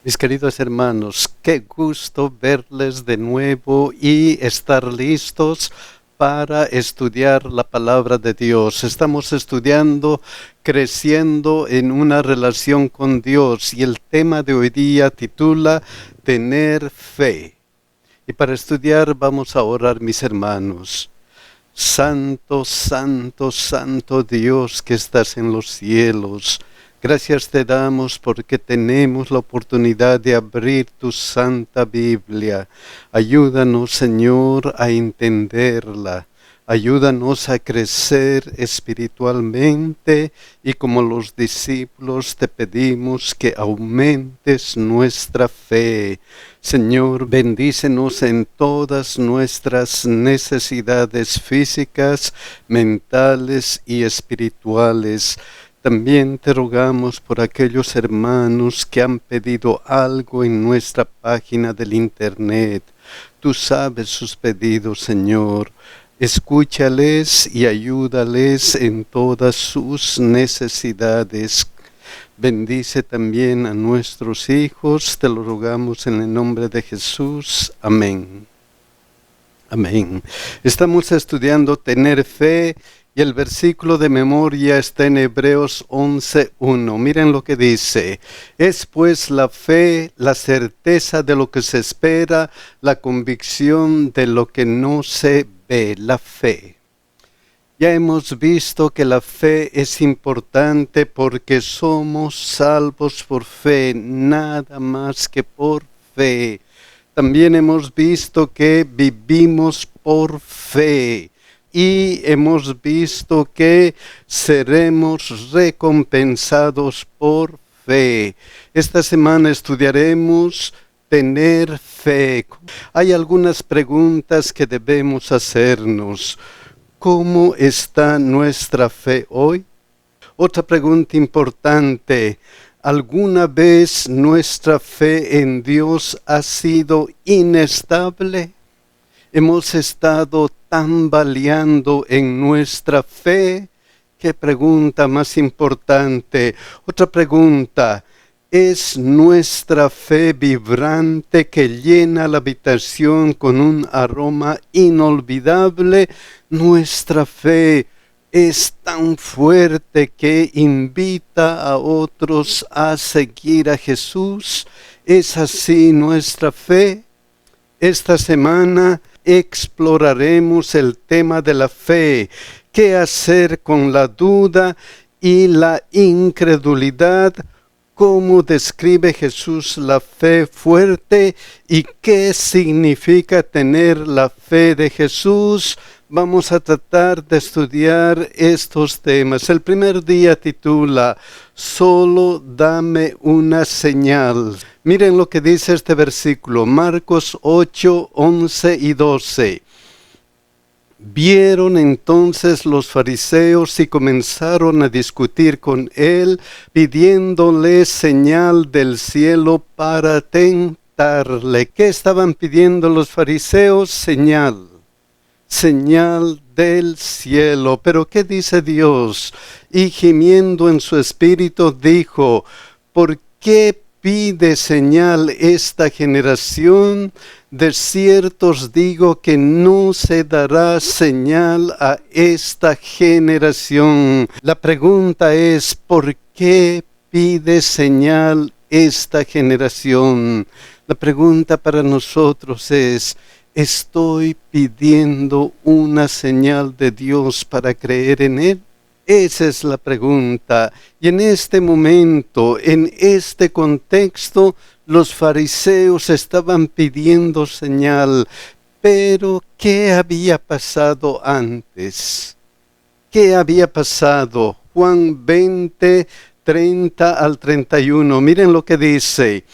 Mis queridos hermanos, qué gusto verles de nuevo y estar listos para estudiar la palabra de Dios. Estamos estudiando, creciendo en una relación con Dios y el tema de hoy día titula Tener fe. Y para estudiar vamos a orar, mis hermanos. Santo, santo, santo Dios que estás en los cielos. Gracias te damos porque tenemos la oportunidad de abrir tu Santa Biblia. Ayúdanos, Señor, a entenderla. Ayúdanos a crecer espiritualmente y como los discípulos te pedimos que aumentes nuestra fe. Señor, bendícenos en todas nuestras necesidades físicas, mentales y espirituales. También te rogamos por aquellos hermanos que han pedido algo en nuestra página del internet. Tú sabes sus pedidos, Señor. Escúchales y ayúdales en todas sus necesidades. Bendice también a nuestros hijos, te lo rogamos en el nombre de Jesús. Amén. Amén. Estamos estudiando tener fe. Y el versículo de memoria está en Hebreos 11:1. Miren lo que dice. Es pues la fe, la certeza de lo que se espera, la convicción de lo que no se ve, la fe. Ya hemos visto que la fe es importante porque somos salvos por fe, nada más que por fe. También hemos visto que vivimos por fe. Y hemos visto que seremos recompensados por fe. Esta semana estudiaremos tener fe. Hay algunas preguntas que debemos hacernos. ¿Cómo está nuestra fe hoy? Otra pregunta importante. ¿Alguna vez nuestra fe en Dios ha sido inestable? Hemos estado tambaleando en nuestra fe. ¿Qué pregunta más importante? Otra pregunta. ¿Es nuestra fe vibrante que llena la habitación con un aroma inolvidable? ¿Nuestra fe es tan fuerte que invita a otros a seguir a Jesús? ¿Es así nuestra fe? Esta semana exploraremos el tema de la fe, qué hacer con la duda y la incredulidad, cómo describe Jesús la fe fuerte y qué significa tener la fe de Jesús. Vamos a tratar de estudiar estos temas. El primer día titula, Solo dame una señal. Miren lo que dice este versículo, Marcos 8, 11 y 12. Vieron entonces los fariseos y comenzaron a discutir con él, pidiéndole señal del cielo para tentarle. ¿Qué estaban pidiendo los fariseos? Señal del cielo. Pero ¿qué dice Dios? Y gimiendo en su espíritu dijo, ¿por qué pide señal esta generación? De cierto os digo que no se dará señal a esta generación. La pregunta es, ¿por qué pide señal esta generación? La pregunta para nosotros es, ¿estoy pidiendo una señal de Dios para creer en Él? Esa es la pregunta. Y en este momento, en este contexto, los fariseos estaban pidiendo señal. Pero, ¿qué había pasado antes? ¿Qué había pasado? Juan 20, 30 al 31. Miren lo que dice.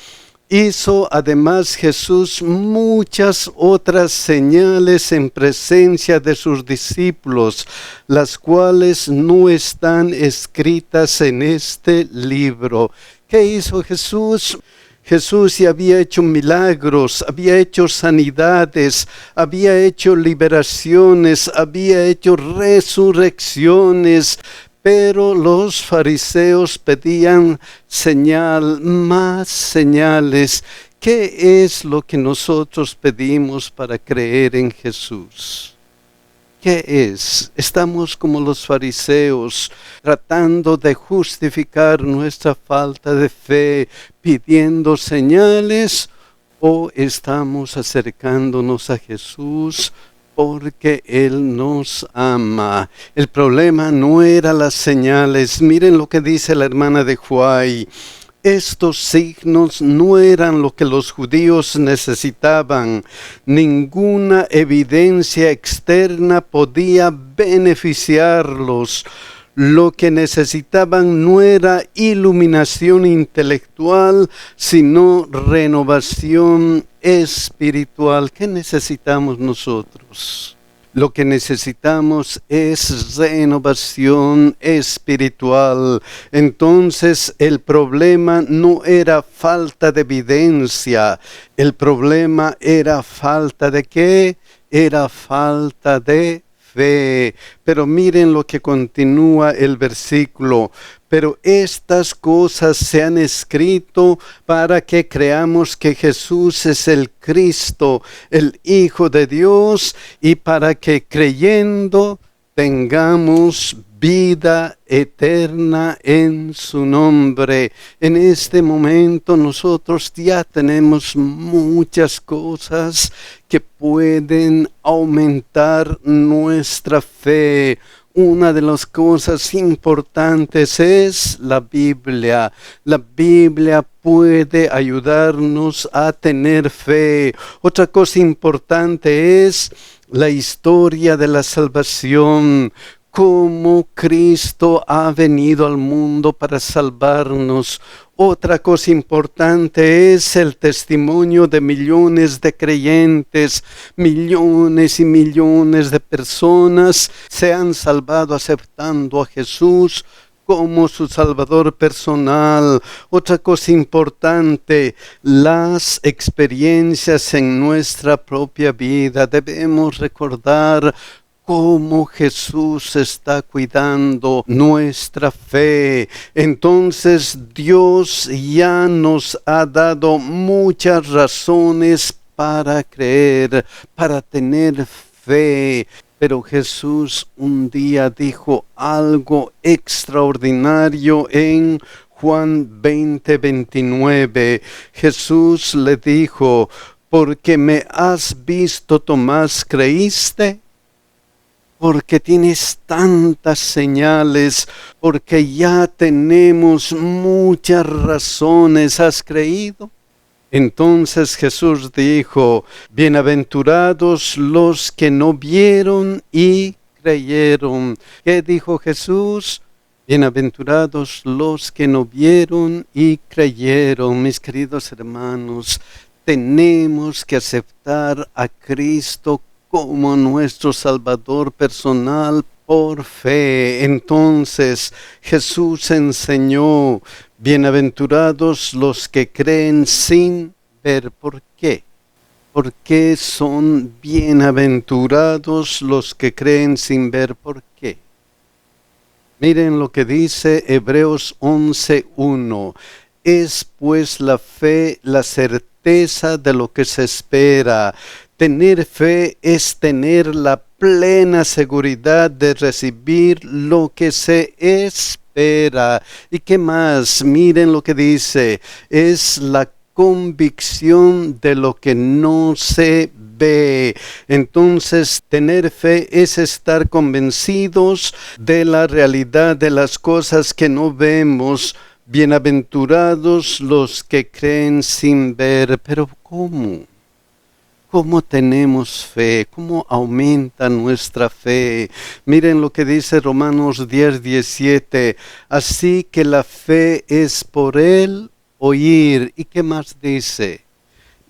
Hizo además Jesús muchas otras señales en presencia de sus discípulos, las cuales no están escritas en este libro. ¿Qué hizo Jesús? Jesús ya había hecho milagros, había hecho sanidades, había hecho liberaciones, había hecho resurrecciones, Pero los fariseos pedían señal, más señales. ¿Qué es lo que nosotros pedimos para creer en Jesús? ¿Qué es? Estamos como los fariseos, tratando de justificar nuestra falta de fe, pidiendo señales, o estamos acercándonos a Jesús porque Él nos ama. El problema no era las señales. Miren lo que dice la hermana de Huay. Estos signos no eran lo que los judíos necesitaban. Ninguna evidencia externa podía beneficiarlos. Lo que necesitaban no era iluminación intelectual, sino renovación espiritual. ¿Qué necesitamos nosotros? Lo que necesitamos es renovación espiritual. Entonces el problema no era falta de evidencia. El problema era falta de ¿qué? Era falta de fe. Pero miren lo que continúa el versículo. Pero estas cosas se han escrito para que creamos que Jesús es el Cristo, el Hijo de Dios, y para que creyendo tengamos vida eterna en su nombre. En este momento nosotros ya tenemos muchas cosas que pueden aumentar nuestra fe. Una de las cosas importantes es la Biblia. La Biblia puede ayudarnos a tener fe. Otra cosa importante es la historia de la salvación. Cómo Cristo ha venido al mundo para salvarnos. Otra cosa importante es el testimonio de millones de creyentes. Millones y millones de personas se han salvado aceptando a Jesús como su Salvador personal. Otra cosa importante, las experiencias en nuestra propia vida. Debemos recordar cómo Jesús está cuidando nuestra fe. Entonces Dios ya nos ha dado muchas razones para creer, para tener fe. Pero Jesús un día dijo algo extraordinario en Juan 20:29. Jesús le dijo: porque me has visto, Tomás, ¿creíste? Porque tienes tantas señales, porque ya tenemos muchas razones, ¿has creído? Entonces Jesús dijo: bienaventurados los que no vieron y creyeron. ¿Qué dijo Jesús? Bienaventurados los que no vieron y creyeron. Mis queridos hermanos, tenemos que aceptar a Cristo como nuestro Salvador personal por fe. Entonces Jesús enseñó: bienaventurados los que creen sin ver. ¿Por qué? ¿Por qué son bienaventurados los que creen sin ver? ¿Por qué? Miren lo que dice Hebreos 11:1. Es pues la fe la certeza de lo que se espera. Tener fe es tener la plena seguridad de recibir lo que se espera. ¿Y qué más? Miren lo que dice. Es la convicción de lo que no se ve. Entonces, tener fe es estar convencidos de la realidad de las cosas que no vemos. Bienaventurados los que creen sin ver. Pero ¿cómo? ¿Cómo tenemos fe? ¿Cómo aumenta nuestra fe? Miren lo que dice Romanos 10:17. Así que la fe es por el oír. ¿Y qué más dice?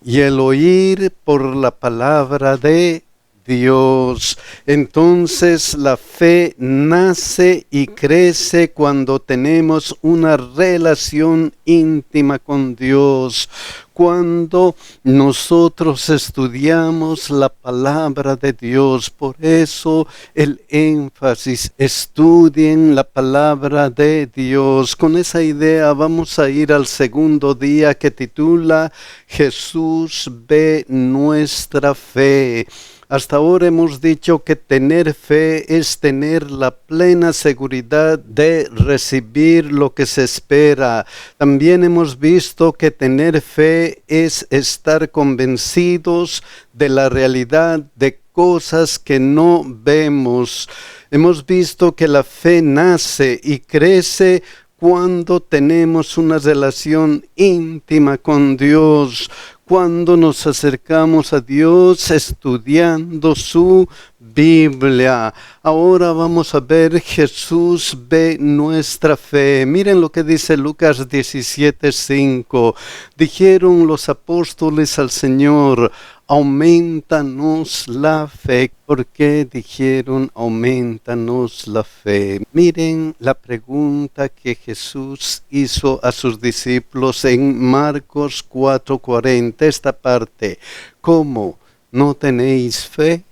Y el oír por la palabra de Dios. Entonces la fe nace y crece cuando tenemos una relación íntima con Dios. cuando nosotros estudiamos la palabra de Dios. Por eso el énfasis, estudien la palabra de Dios. Con esa idea vamos a ir al segundo día que titula Jesús ve nuestra fe. Hasta ahora hemos dicho que tener fe es tener la plena seguridad de recibir lo que se espera. También hemos visto que tener fe es estar convencidos de la realidad de cosas que no vemos. Hemos visto que la fe nace y crece cuando tenemos una relación íntima con Dios, cuando nos acercamos a Dios estudiando su Biblia. Ahora vamos a ver Jesús ve nuestra fe. Miren lo que dice Lucas 17:5. Dijeron los apóstoles al Señor: aumentanos la fe. ¿Por qué dijeron aumentanos la fe? Miren la pregunta que Jesús hizo a sus discípulos en Marcos 4:40, esta parte. ¿Cómo? ¿No tenéis fe?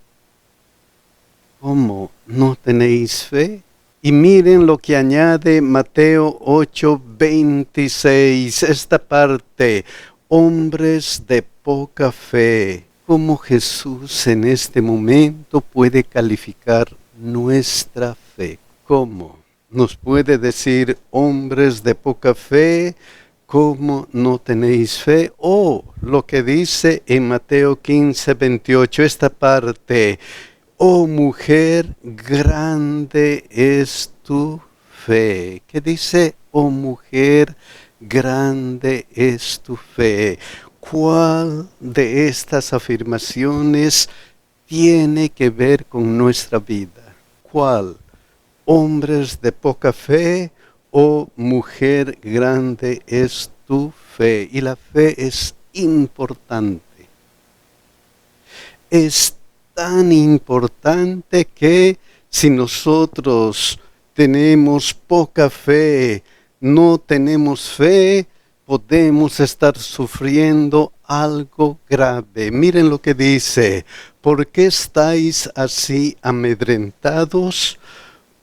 ¿Cómo? ¿No tenéis fe? Y miren lo que añade Mateo 8:26, esta parte. Hombres de poca fe. ¿Cómo Jesús en este momento puede calificar nuestra fe? ¿Cómo? Nos puede decir hombres de poca fe, ¿cómo no tenéis fe? O lo que dice en Mateo 15:28, esta parte. Oh mujer, grande es tu fe. ¿Qué dice? Oh mujer, grande es tu fe. ¿Cuál de estas afirmaciones tiene que ver con nuestra vida? ¿Cuál? ¿Hombres de poca fe o mujer grande es tu fe? Y la fe es importante. Es tan importante que si nosotros tenemos poca fe, no tenemos fe, podemos estar sufriendo algo grave. Miren lo que dice: ¿por qué estáis así amedrentados?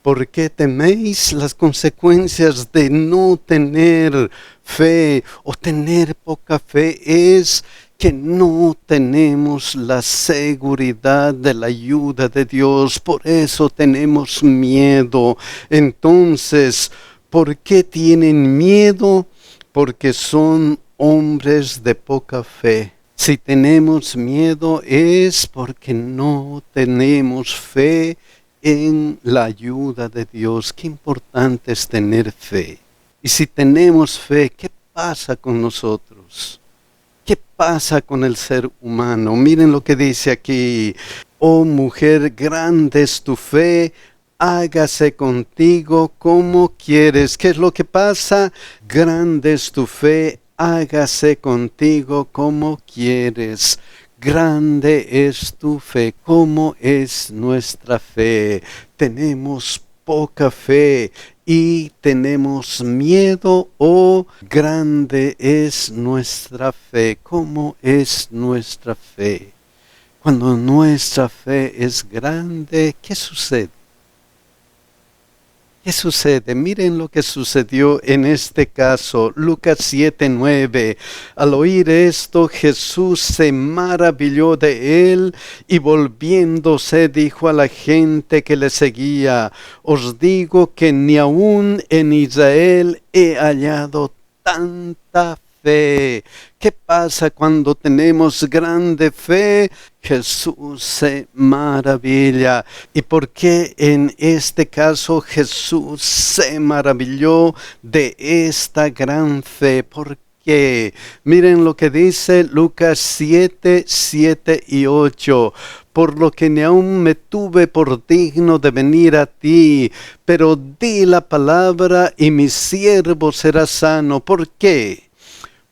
¿Por qué teméis las consecuencias de no tener fe o tener poca fe? Es que no tenemos la seguridad de la ayuda de Dios, por eso tenemos miedo. Entonces, ¿por qué tienen miedo? Porque son hombres de poca fe. Si tenemos miedo es porque no tenemos fe en la ayuda de Dios. Qué importante es tener fe. Y si tenemos fe, ¿qué pasa con nosotros? ¿Qué pasa con el ser humano? Miren lo que dice aquí. Oh mujer, grande es tu fe, hágase contigo como quieres. ¿Qué es lo que pasa? Grande es tu fe, hágase contigo como quieres. Grande es tu fe. ¿Cómo es nuestra fe? Tenemos poca fe y tenemos miedo, o grande es nuestra fe. ¿Cómo es nuestra fe? Cuando nuestra fe es grande, ¿qué sucede? ¿Qué sucede? Miren lo que sucedió en este caso. Lucas 7:9. Al oír esto, Jesús se maravilló de él y volviéndose dijo a la gente que le seguía: os digo que ni aún en Israel he hallado tanta fe. ¿Qué pasa cuando tenemos grande fe? Jesús se maravilla. ¿Y por qué en este caso Jesús se maravilló de esta gran fe? ¿Por qué? Miren lo que dice Lucas 7:7-8. Por lo que ni aún me tuve por digno de venir a ti, pero di la palabra y mi siervo será sano. ¿Por qué?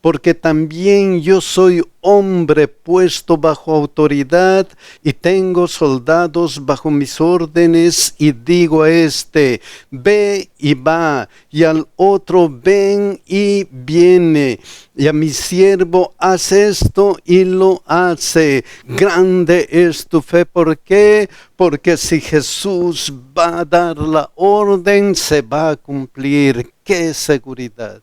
porque también yo soy hombre puesto bajo autoridad y tengo soldados bajo mis órdenes, y digo a este, ve y va, y al otro, ven y viene, y a mi siervo, haz esto y lo hace. Grande es tu fe. ¿Por qué? Porque si Jesús va a dar la orden, se va a cumplir. ¡Qué seguridad!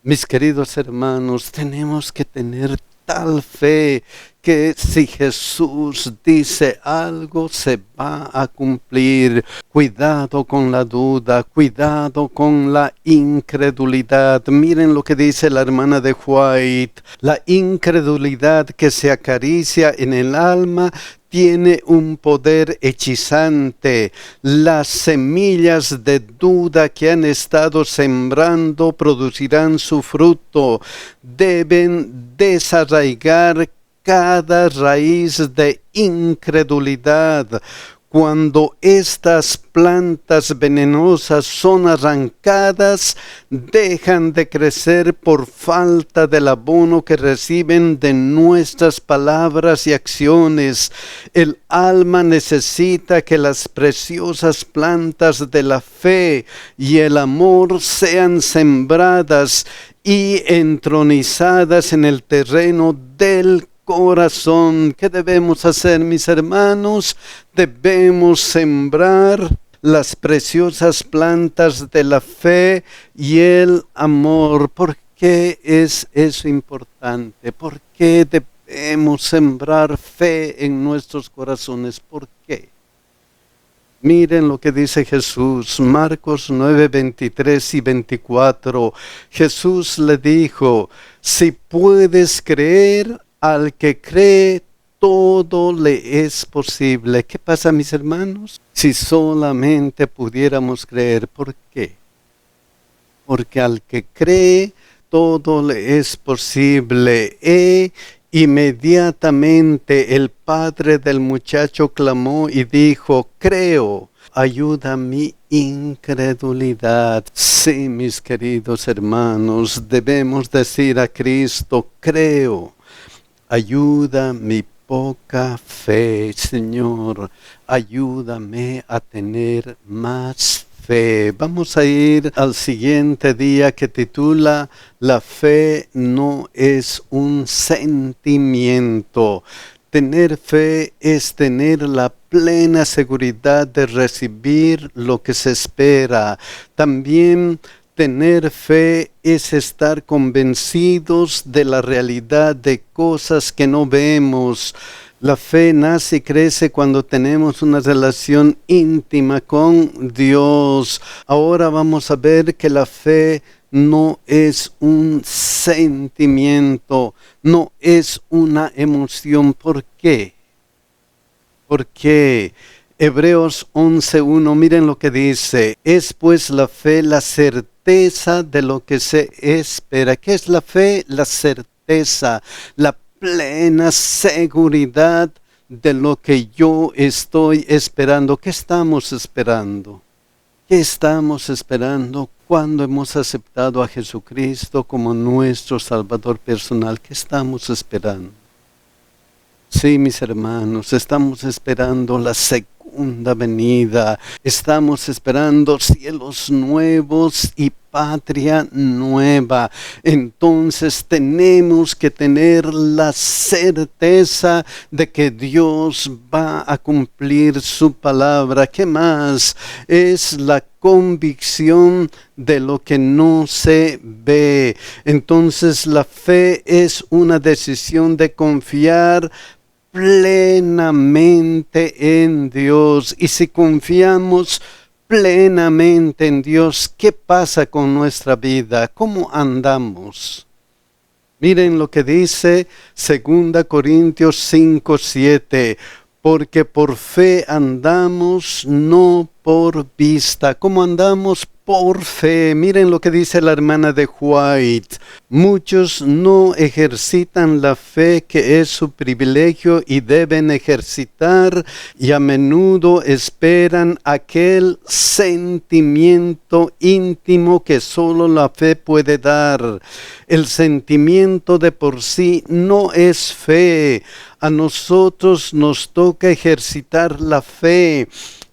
Mis queridos hermanos, tenemos que tener tal fe que si Jesús dice algo, se va a cumplir. Cuidado con la duda, cuidado con la incredulidad. Miren lo que dice la hermana de White. La incredulidad que se acaricia en el alma tiene un poder hechizante. Las semillas de duda que han estado sembrando producirán su fruto. Deben desarraigar cada raíz de incredulidad. Cuando estas plantas venenosas son arrancadas, dejan de crecer por falta del abono que reciben de nuestras palabras y acciones. El alma necesita que las preciosas plantas de la fe y el amor sean sembradas y entronizadas en el terreno del corazón. ¿Qué debemos hacer, mis hermanos? Debemos sembrar las preciosas plantas de la fe y el amor. ¿Por qué es eso importante? ¿Por qué debemos sembrar fe en nuestros corazones? ¿Por qué? Miren lo que dice Jesús, Marcos 9, 23 y 24. Jesús le dijo, si puedes creer, al que cree, todo le es posible. ¿Qué pasa, mis hermanos? Si solamente pudiéramos creer, ¿por qué? Porque al que cree, todo le es posible. Inmediatamente el padre del muchacho clamó y dijo, creo, ayuda mi incredulidad. Sí, mis queridos hermanos, debemos decir a Cristo, creo. Ayuda mi poca fe, Señor, ayúdame a tener más fe. Vamos a ir al siguiente día que titula La fe no es un sentimiento. Tener fe es tener la plena seguridad de recibir lo que se espera. También tener fe es estar convencidos de la realidad de cosas que no vemos. La fe nace y crece cuando tenemos una relación íntima con Dios. Ahora vamos a ver que la fe no es un sentimiento, no es una emoción. ¿Por qué? Porque Hebreos 11:1, miren lo que dice. Es pues la fe la certeza de lo que se espera. ¿Qué es la fe? La certeza, la plena seguridad de lo que yo estoy esperando. ¿Qué estamos esperando? ¿Qué estamos esperando cuando hemos aceptado a Jesucristo como nuestro Salvador personal? ¿Qué estamos esperando? Sí, mis hermanos, estamos esperando la segunda venida. Estamos esperando cielos nuevos y patria nueva. Entonces tenemos que tener la certeza de que Dios va a cumplir su palabra. ¿Qué más? Es la convicción de lo que no se ve. Entonces la fe es una decisión de confiar plenamente en Dios. Y si confiamos plenamente en Dios, ¿qué pasa con nuestra vida? ¿Cómo andamos? Miren lo que dice 2 Corintios 5:7. Porque por fe andamos, no por vista. ¿Cómo andamos? por fe. Miren lo que dice la hermana de White. Muchos no ejercitan la fe que es su privilegio y deben ejercitar, y a menudo esperan aquel sentimiento íntimo que solo la fe puede dar. El sentimiento de por sí no es fe. A nosotros nos toca ejercitar la fe,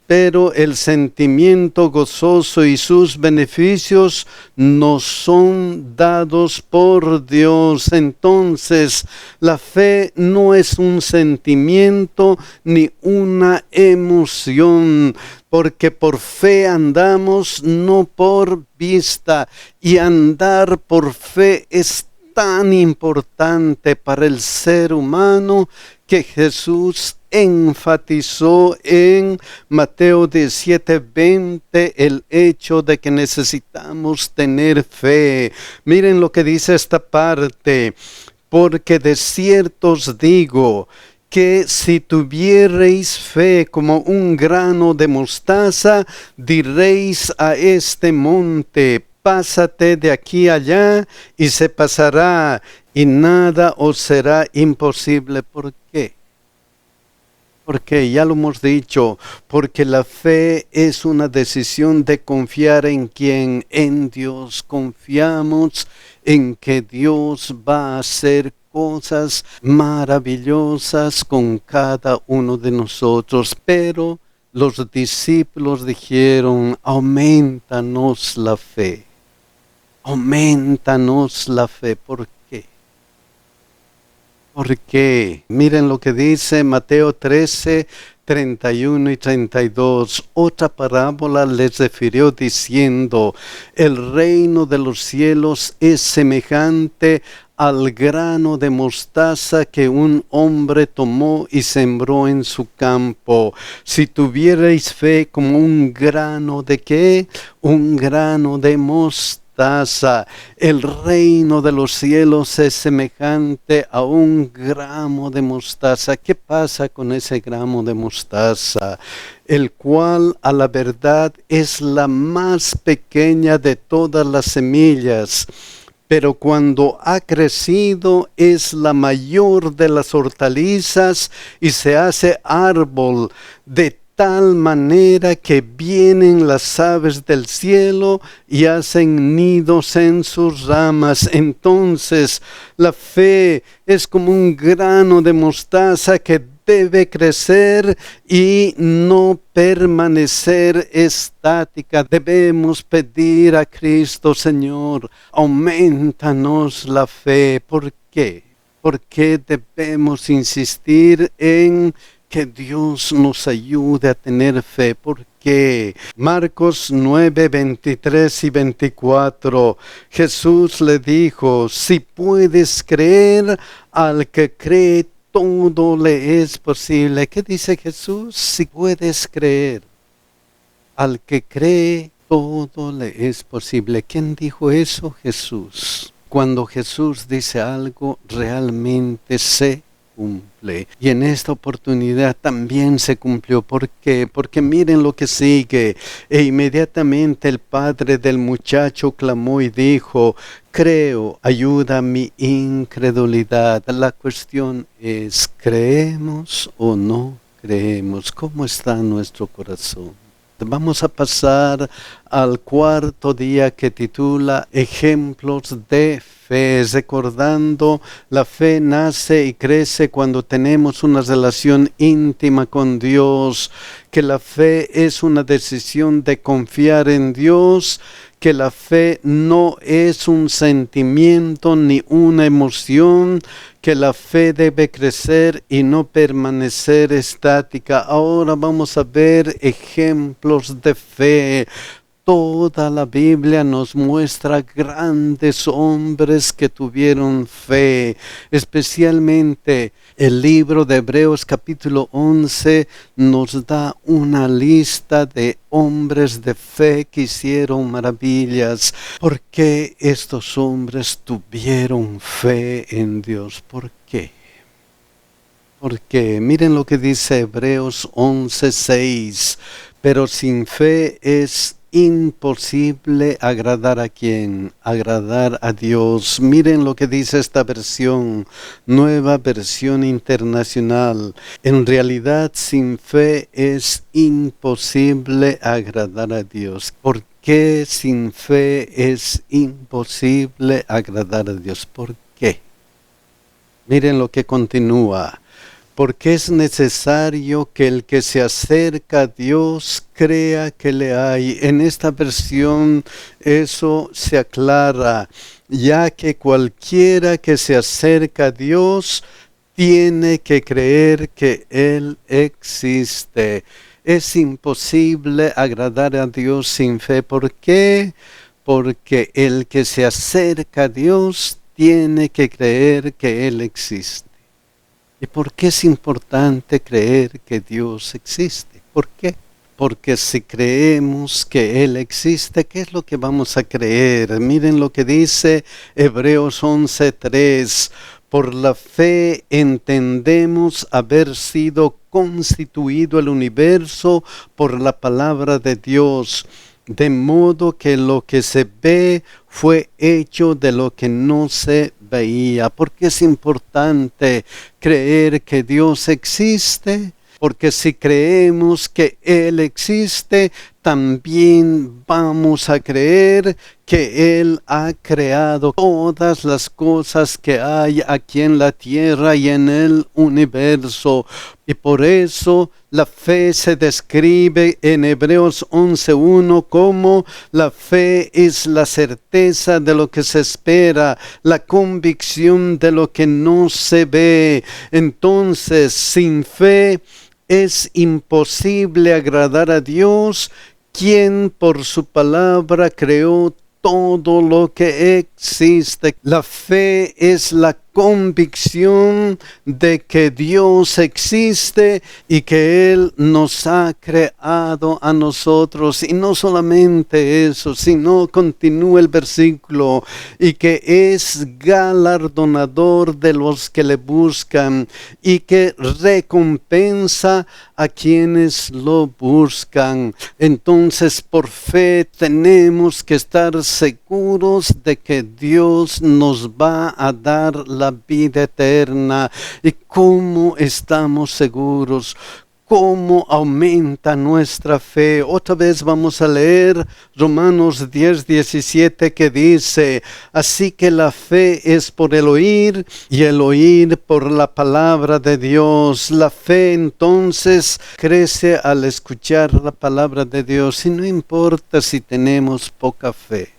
pero el sentimiento gozoso y sus beneficios nos son dados por Dios. Entonces, la fe no es un sentimiento ni una emoción, porque por fe andamos, no por vista, y andar por fe es tan importante para el ser humano que Jesús enfatizó en Mateo 17:20 el hecho de que necesitamos tener fe. Miren lo que dice esta parte: porque de cierto os digo que si tuviereis fe como un grano de mostaza, diréis a este monte: pásate de aquí allá, y se pasará, y nada os será imposible. ¿Por qué? Porque ya lo hemos dicho, porque la fe es una decisión de confiar en quién, en Dios. Confiamos en que Dios va a hacer cosas maravillosas con cada uno de nosotros, pero los discípulos dijeron: aumentanos la fe, aumentanos la fe. ¿Por qué? Porque miren lo que dice Mateo 13, 31 y 32. Otra parábola les refirió diciendo: el reino de los cielos es semejante al grano de mostaza que un hombre tomó y sembró en su campo. Si tuvierais fe como un grano de ¿qué? Un grano de mostaza. El reino de los cielos es semejante a un gramo de mostaza. ¿Qué pasa con ese gramo de mostaza? El cual a la verdad es la más pequeña de todas las semillas, pero cuando ha crecido es la mayor de las hortalizas y se hace árbol, de tal manera que vienen las aves del cielo y hacen nidos en sus ramas. Entonces, la fe es como un grano de mostaza que debe crecer y no permanecer estática. Debemos pedir a Cristo: Señor, aumentanos la fe. ¿Por qué? ¿Por qué debemos insistir en que Dios nos ayude a tener fe? Porque Marcos 9, 23 y 24, Jesús le dijo: si puedes creer, al que cree todo le es posible. ¿Qué dice Jesús? Si puedes creer, al que cree todo le es posible. ¿Quién dijo eso? Jesús. Cuando Jesús dice algo, realmente se cumple. Y en esta oportunidad también se cumplió. ¿Por qué? Porque miren lo que sigue. E inmediatamente el padre del muchacho clamó y dijo: creo, ayuda a mi incredulidad. La cuestión es: ¿creemos o no creemos? ¿Cómo está nuestro corazón? Vamos a pasar al cuarto día, que titula Ejemplos de fe. Recordando, la fe nace y crece cuando tenemos una relación íntima con Dios, que la fe es una decisión de confiar en Dios, que la fe no es un sentimiento ni una emoción, que la fe debe crecer y no permanecer estática. Ahora vamos a ver ejemplos de fe. Toda la Biblia nos muestra grandes hombres que tuvieron fe, especialmente el libro de Hebreos capítulo 11 nos da una lista de hombres de fe que hicieron maravillas. ¿Por qué estos hombres tuvieron fe en Dios? ¿Por qué? Porque miren lo que dice Hebreos 11:6, pero sin fe es imposible agradar a quién, agradar a Dios. Miren lo que dice esta versión, Nueva Versión Internacional. En realidad, sin fe es imposible agradar a Dios. ¿Por qué sin fe es imposible agradar a Dios? ¿Por qué? Miren lo que continúa. Porque es necesario que el que se acerca a Dios crea que le hay. En esta versión eso se aclara, ya que cualquiera que se acerca a Dios tiene que creer que Él existe. Es imposible agradar a Dios sin fe. ¿Por qué? Porque el que se acerca a Dios tiene que creer que Él existe. ¿Y por qué es importante creer que Dios existe? ¿Por qué? Porque si creemos que Él existe, ¿qué es lo que vamos a creer? Miren lo que dice Hebreos 11:3. Por la fe entendemos haber sido constituido el universo por la palabra de Dios, de modo que lo que se ve fue hecho de lo que no se veía. ¿Por qué es importante creer que Dios existe? Porque si creemos que Él existe, también vamos a creer que Él ha creado todas las cosas que hay aquí en la tierra y en el universo. Y por eso la fe se describe en Hebreos 11:1 como la fe es la certeza de lo que se espera, la convicción de lo que no se ve. Entonces, sin fe es imposible agradar a Dios, quien por su palabra creó todo lo que existe. La fe es la convicción de que Dios existe y que Él nos ha creado a nosotros. Y no solamente eso, sino continúa el versículo, y que es galardonador de los que le buscan y que recompensa a quienes lo buscan. Entonces, por fe tenemos que estar seguros de que Dios nos va a dar la vida eterna. ¿Y cómo estamos seguros? ¿Cómo aumenta nuestra fe? Otra vez vamos a leer Romanos 10:17, que dice: así que la fe es por el oír y el oír por la palabra de Dios. La fe entonces crece al escuchar la palabra de Dios, y no importa si tenemos poca fe.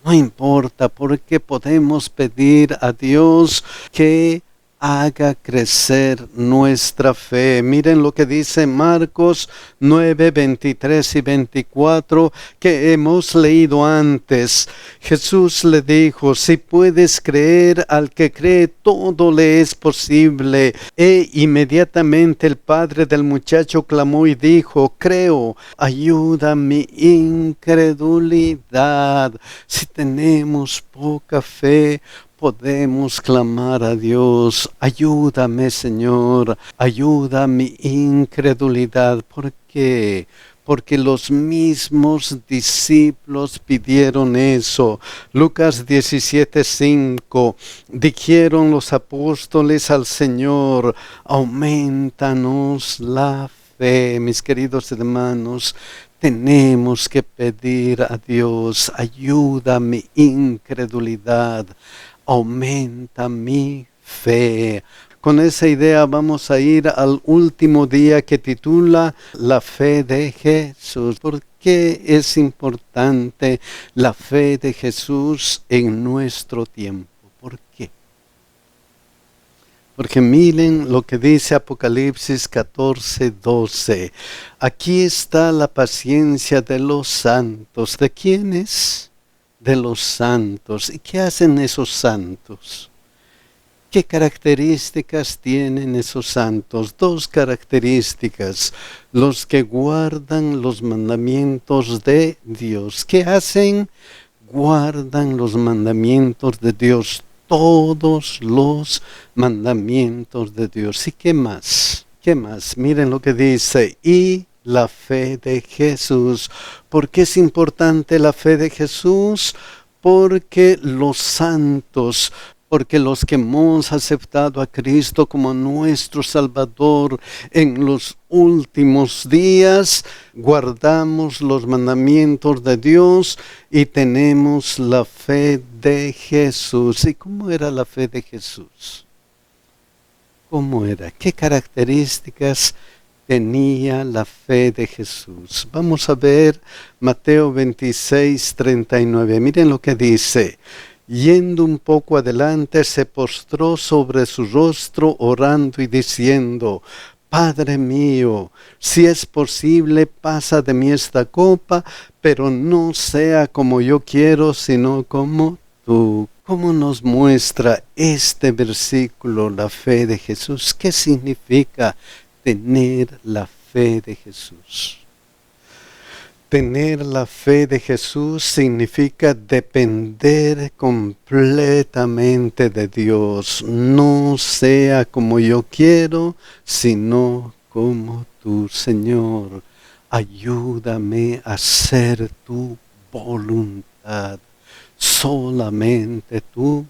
No importa, porque podemos pedir a Dios que haga crecer nuestra fe. Miren lo que dice Marcos 9:23 y 24, que hemos leído antes. Jesús le dijo: si puedes creer, al que cree todo le es posible. E inmediatamente el padre del muchacho clamó y dijo: creo, ayuda mi incredulidad. Si tenemos poca fe, podemos clamar a Dios: ayúdame, Señor, ayuda mi incredulidad. ¿Por qué? Porque los mismos discípulos pidieron eso. Lucas 17:5, dijeron los apóstoles al Señor: aumentanos la fe. Mis queridos hermanos, tenemos que pedir a Dios: ayuda mi incredulidad, aumenta mi fe. Con esa idea vamos a ir al último día, que titula La fe de Jesús. ¿Por qué es importante la fe de Jesús en nuestro tiempo? ¿Por qué? Porque miren lo que dice Apocalipsis 14:12. Aquí está la paciencia de los santos. ¿De quiénes? De los santos. ¿Y qué hacen esos santos? ¿Qué características tienen esos santos? Dos características: los que guardan los mandamientos de Dios. ¿Qué hacen? Guardan los mandamientos de Dios, todos los mandamientos de Dios. ¿Y qué más? ¿Qué más? Miren lo que dice: y la fe de Jesús. ¿Por qué es importante la fe de Jesús? Porque los santos, porque los que hemos aceptado a Cristo como nuestro Salvador en los últimos días, guardamos los mandamientos de Dios y tenemos la fe de Jesús. ¿Y cómo era la fe de Jesús? ¿Cómo era? ¿Qué características tenía la fe de Jesús? Vamos a ver Mateo 26, 39. Miren lo que dice. Yendo un poco adelante, se postró sobre su rostro orando y diciendo: Padre mío, si es posible, pasa de mí esta copa, pero no sea como yo quiero, sino como tú. ¿Cómo nos muestra este versículo la fe de Jesús? ¿Qué significa tener la fe de Jesús? Tener la fe de Jesús significa depender completamente de Dios. No sea como yo quiero, sino como tú, Señor. Ayúdame a hacer tu voluntad. Solamente tu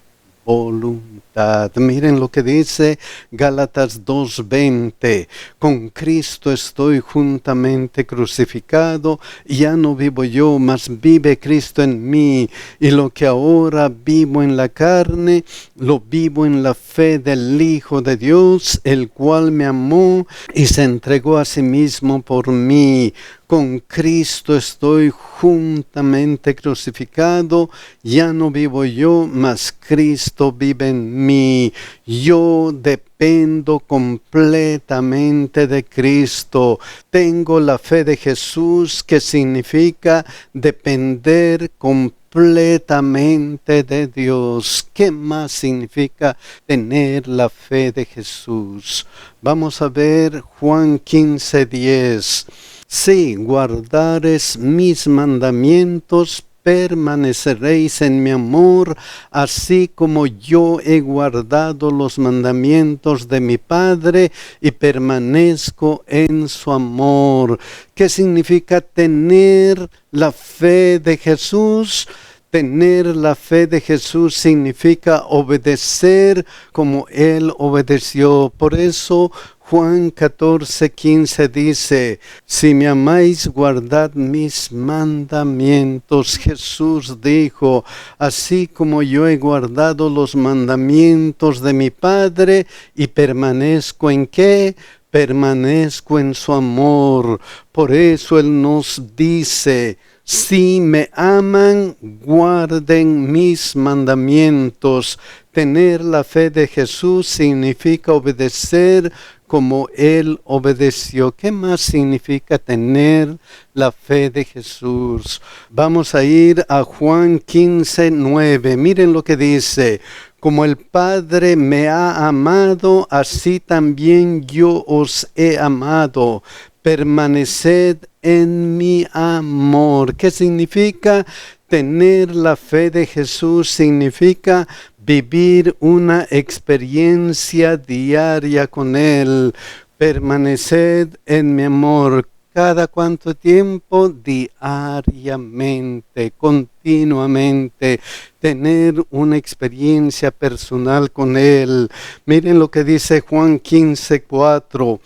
voluntad. Miren lo que dice Gálatas 2:20. Con Cristo estoy juntamente crucificado, ya no vivo yo, mas vive Cristo en mí. Y lo que ahora vivo en la carne, lo vivo en la fe del Hijo de Dios, el cual me amó y se entregó a sí mismo por mí. Con Cristo estoy juntamente crucificado, ya no vivo yo, mas Cristo vive en mí. Yo dependo completamente de Cristo. Tengo la fe de Jesús, que significa depender completamente de Dios. ¿Qué más significa tener la fe de Jesús? Vamos a ver Juan 15:10. Si guardares mis mandamientos, permaneceréis en mi amor, así como yo he guardado los mandamientos de mi Padre y permanezco en su amor. ¿Qué significa tener la fe de Jesús? Tener la fe de Jesús significa obedecer como Él obedeció. Por eso Juan 14:15 dice: si me amáis, guardad mis mandamientos. Jesús dijo: así como yo he guardado los mandamientos de mi Padre y permanezco en ¿qué? Permanezco en su amor. Por eso Él nos dice: si me aman, guarden mis mandamientos. Tener la fe de Jesús significa obedecer como Él obedeció. ¿Qué más significa tener la fe de Jesús? Vamos a ir a Juan 15:9. Miren lo que dice: como el Padre me ha amado, así también yo os he amado. Permaneced en mi amor. ¿Qué significa tener la fe de Jesús? Significa vivir una experiencia diaria con Él. Permaneced en mi amor. ¿Cada cuánto tiempo? Diariamente, continuamente. Tener una experiencia personal con Él. Miren lo que dice Juan 15:4.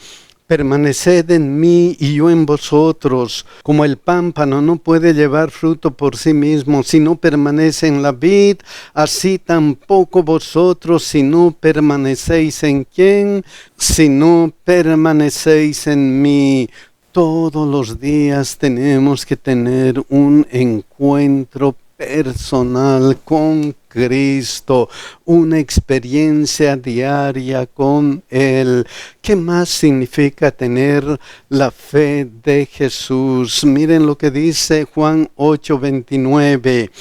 Permaneced en mí y yo en vosotros. Como el pámpano no puede llevar fruto por sí mismo si no permanece en la vid, así tampoco vosotros si no permanecéis en ¿quién? Si no permanecéis en mí. Todos los días tenemos que tener un encuentro personal con Cristo, una experiencia diaria con Él. ¿Qué más significa tener la fe de Jesús? Miren lo que dice Juan 8:29.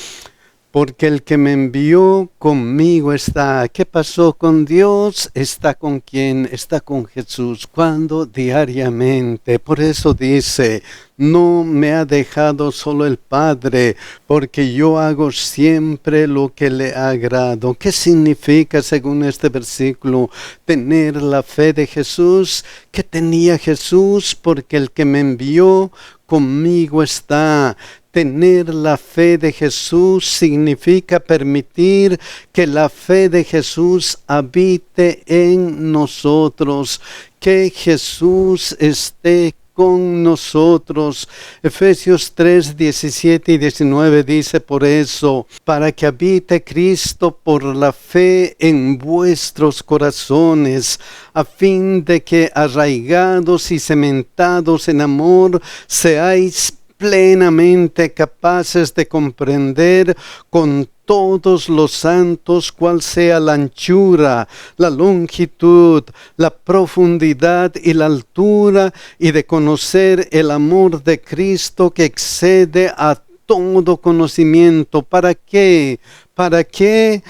porque el que me envió conmigo está. ¿Qué pasó con Dios? ¿Está con quién? Está con Jesús. ¿Cuándo? Diariamente. Por eso dice, no me ha dejado solo el Padre, porque yo hago siempre lo que le agrado. ¿Qué significa, según este versículo, tener la fe de Jesús? ¿Qué tenía Jesús? Porque el que me envió conmigo está. Tener la fe de Jesús significa permitir que la fe de Jesús habite en nosotros, que Jesús esté con nosotros. Efesios 3, 17 y 19 dice por eso, para que habite Cristo por la fe en vuestros corazones, a fin de que arraigados y cementados en amor, seáis plenamente capaces de comprender con todos los santos cuál sea la anchura, la longitud, la profundidad y la altura, y de conocer el amor de Cristo que excede a todo conocimiento. ¿Para qué? ¿Para qué?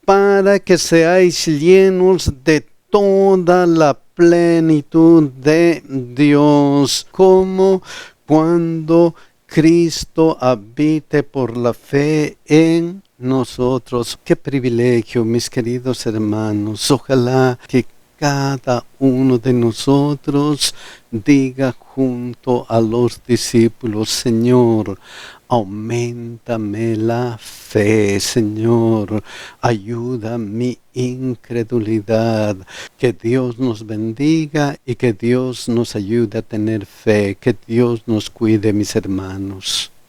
Para que seáis llenos de toda la plenitud de Dios. ¿Cómo? Cuando Cristo habite por la fe en nosotros. Qué privilegio, mis queridos hermanos. Ojalá que cada uno de nosotros diga junto a los discípulos, Señor, auméntame la fe, Señor, ayuda mi incredulidad. Que Dios nos bendiga y que Dios nos ayude a tener fe. Que Dios nos cuide, mis hermanos.